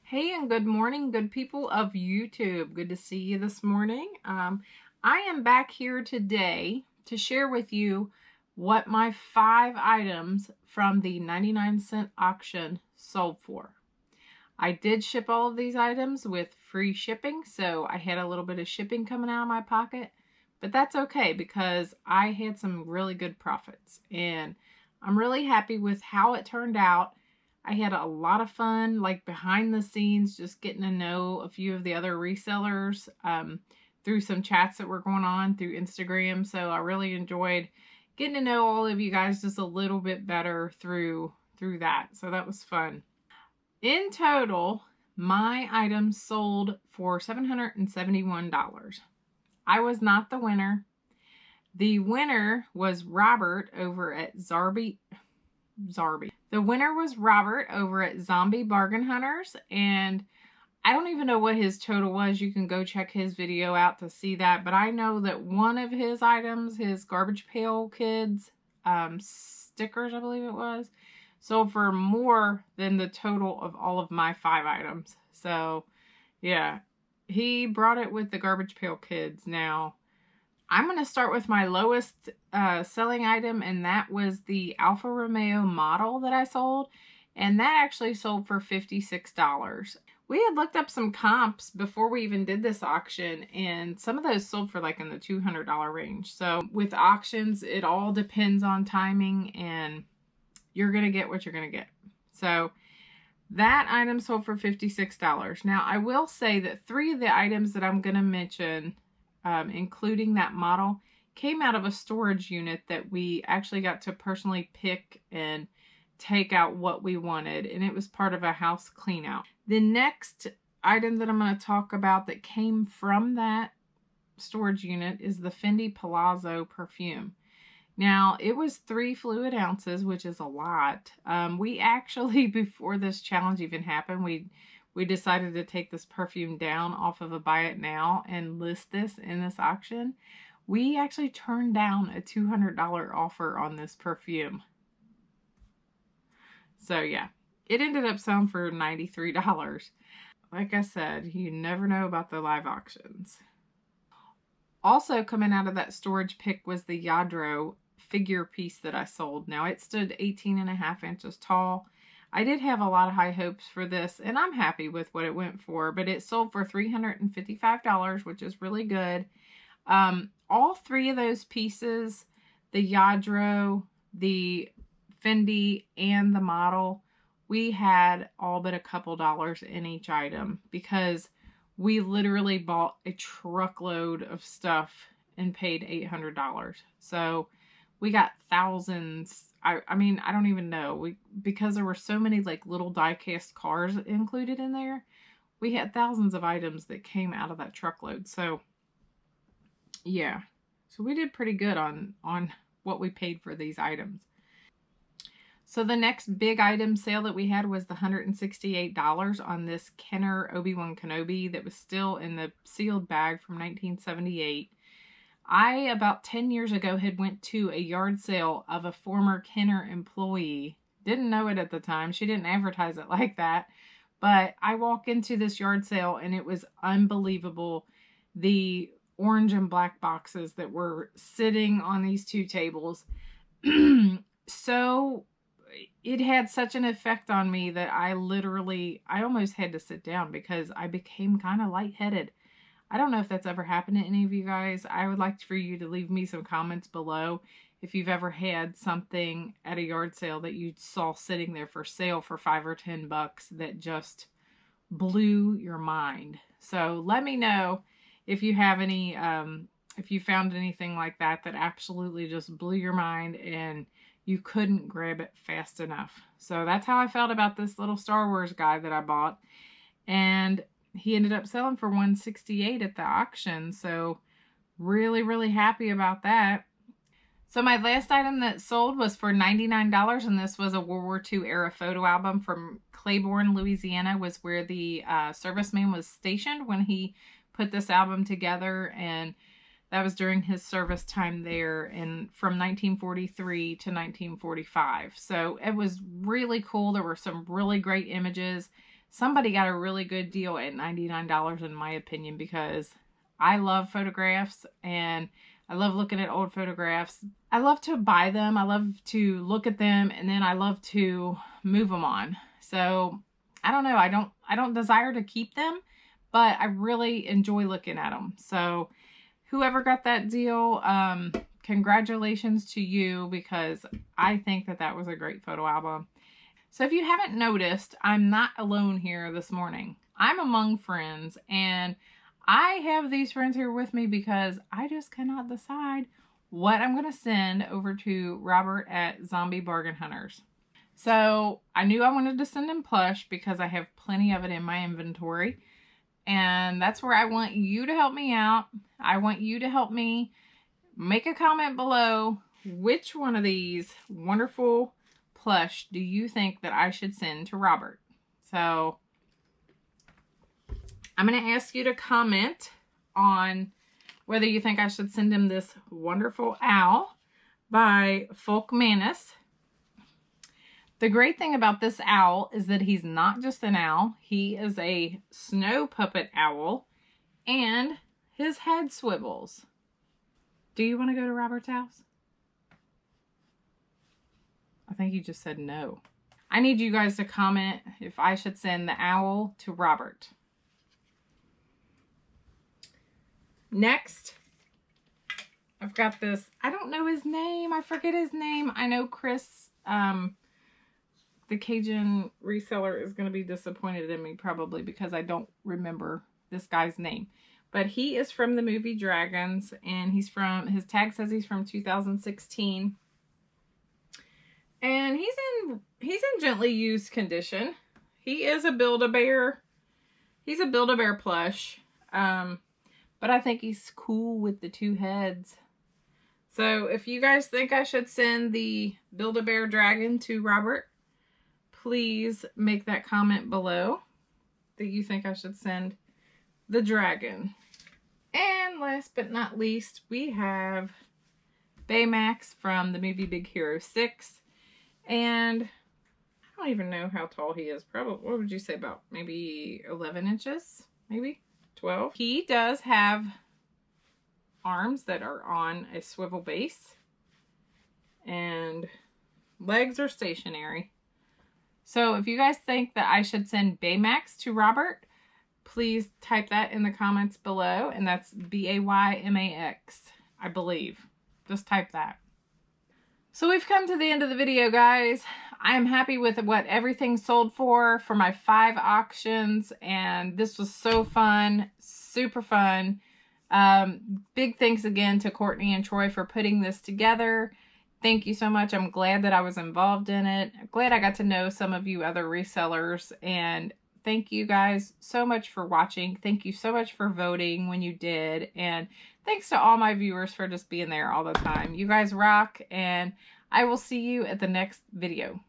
Hey, and good morning, good people of YouTube. Good to see you this morning. I am back here today to share with you what my 5 items from the 99-cent auction sold for. I did ship all of these items with free shipping, so I had a little bit of shipping coming out of my pocket, but that's okay because I had some really good profits, and I'm really happy with how it turned out. I had a lot of fun, like behind the scenes, just getting to know a few of the other resellers through some chats that were going on through Instagram. So I really enjoyed getting to know all of you guys just a little bit better through that. So that was fun. In total, my items sold for $771. I was not the winner. The winner was Robert over at Zarby. The winner was Robert over at Zombie Bargain Hunters, and I don't even know what his total was. You can go check his video out to see that, but I know that one of his items, his Garbage Pail Kids stickers, I believe it was, sold for more than the total of all of my 5 items. So, yeah, he brought it with the Garbage Pail Kids. Now, I'm going to start with my lowest selling item, and that was the Alfa Romeo model that I sold, and that actually sold for $56. We had looked up some comps before we even did this auction, and some of those sold for like in the $200 range. So with auctions, it all depends on timing, and you're going to get what you're going to get. So that item sold for $56. Now, I will say that 3 of the items that I'm going to mention, including that model, came out of a storage unit that we actually got to personally pick and take out what we wanted, and it was part of a house clean out. The next item that I'm going to talk about that came from that storage unit is the Fendi Palazzo perfume. Now, it was 3 fluid ounces, which is a lot. We actually, before this challenge even happened, we decided to take this perfume down off of a buy it now and list this in this auction. We actually turned down a $200 offer on this perfume. So yeah, it ended up selling for $93. Like I said, you never know about the live auctions. Also coming out of that storage pick was the LLADRO figure piece that I sold. Now it stood 18.5 inches tall. I did have a lot of high hopes for this, and I'm happy with what it went for, but it sold for $355, which is really good. All 3 of those pieces, the LLADRO, the Fendi, and the model, we had all but a couple dollars in each item because we literally bought a truckload of stuff and paid $800. So we got thousands. I mean, I don't even know. Because there were so many like little die-cast cars included in there, we had thousands of items that came out of that truckload. So yeah, so we did pretty good on what we paid for these items. So the next big item sale that we had was the $168 on this Kenner Obi-Wan Kenobi that was still in the sealed bag from 1978. I, about 10 years ago, had went to a yard sale of a former Kenner employee. Didn't know it at the time. She didn't advertise it like that. But I walk into this yard sale, and it was unbelievable. The orange and black boxes that were sitting on these 2 tables. So it had such an effect on me that I almost had to sit down because I became kind of lightheaded. I don't know if that's ever happened to any of you guys. I would like for you to leave me some comments below if you've ever had something at a yard sale that you saw sitting there for sale for $5 or $10 that just blew your mind. So let me know if you have any, if you found anything like that absolutely just blew your mind and you couldn't grab it fast enough. So that's how I felt about this little Star Wars guy that I bought. And he ended up selling for $168 at the auction. So really, really happy about that. So my last item that sold was for $99, and this was a World War II era photo album from Claiborne, Louisiana, was where the serviceman was stationed when he put this album together, and that was during his service time there from 1943 to 1945. So it was really cool. There were some really great images. somebody got a really good deal at $99 in my opinion, because I love photographs and I love looking at old photographs. I love to buy them. I love to look at them, and then I love to move them on. So I don't know. I don't desire to keep them, but I really enjoy looking at them. So whoever got that deal, congratulations to you, because I think that that was a great photo album. So if you haven't noticed, I'm not alone here this morning. I'm among friends, and I have these friends here with me because I just cannot decide what I'm going to send over to Robert at Zombie Bargain Hunters. So I knew I wanted to send him plush because I have plenty of it in my inventory. And that's where I want you to help me out. I want you to help me make a comment below. Which one of these wonderful plush do you think that I should send to Robert? So I'm going to ask you to comment on whether you think I should send him this wonderful owl by Folk Manus. The great thing about this owl is that he's not just an owl. He is a snow puppet owl, and his head swivels. Do you want to go to Robert's house? I think you just said no. I need you guys to comment if I should send the owl to Robert. Next, I've got this. I don't know his name. I forget his name. I know Chris, the Cajun reseller, is going to be disappointed in me probably because I don't remember this guy's name. But he is from the movie Dragons, and his tag says he's from 2016. And he's in gently used condition. He is a Build-A-Bear. He's a Build-A-Bear plush. But I think he's cool with the two heads. So if you guys think I should send the Build-A-Bear dragon to Robert, please make that comment below that you think I should send the dragon. And last but not least, we have Baymax from the movie Big Hero 6. And I don't even know how tall he is. Probably, what would you say, about maybe 11 inches? Maybe 12. He does have arms that are on a swivel base. And legs are stationary. So if you guys think that I should send Baymax to Robert, please type that in the comments below. And that's B-A-Y-M-A-X, I believe. Just type that. So we've come to the end of the video, guys. I am happy with what everything sold for my 5 auctions. And this was so fun. Super fun. Big thanks again to Courtney and Troy for putting this together. Thank you so much. I'm glad that I was involved in it. I'm glad I got to know some of you other resellers. And thank you guys so much for watching. Thank you so much for voting when you did. And thanks to all my viewers for just being there all the time. You guys rock, and I will see you at the next video.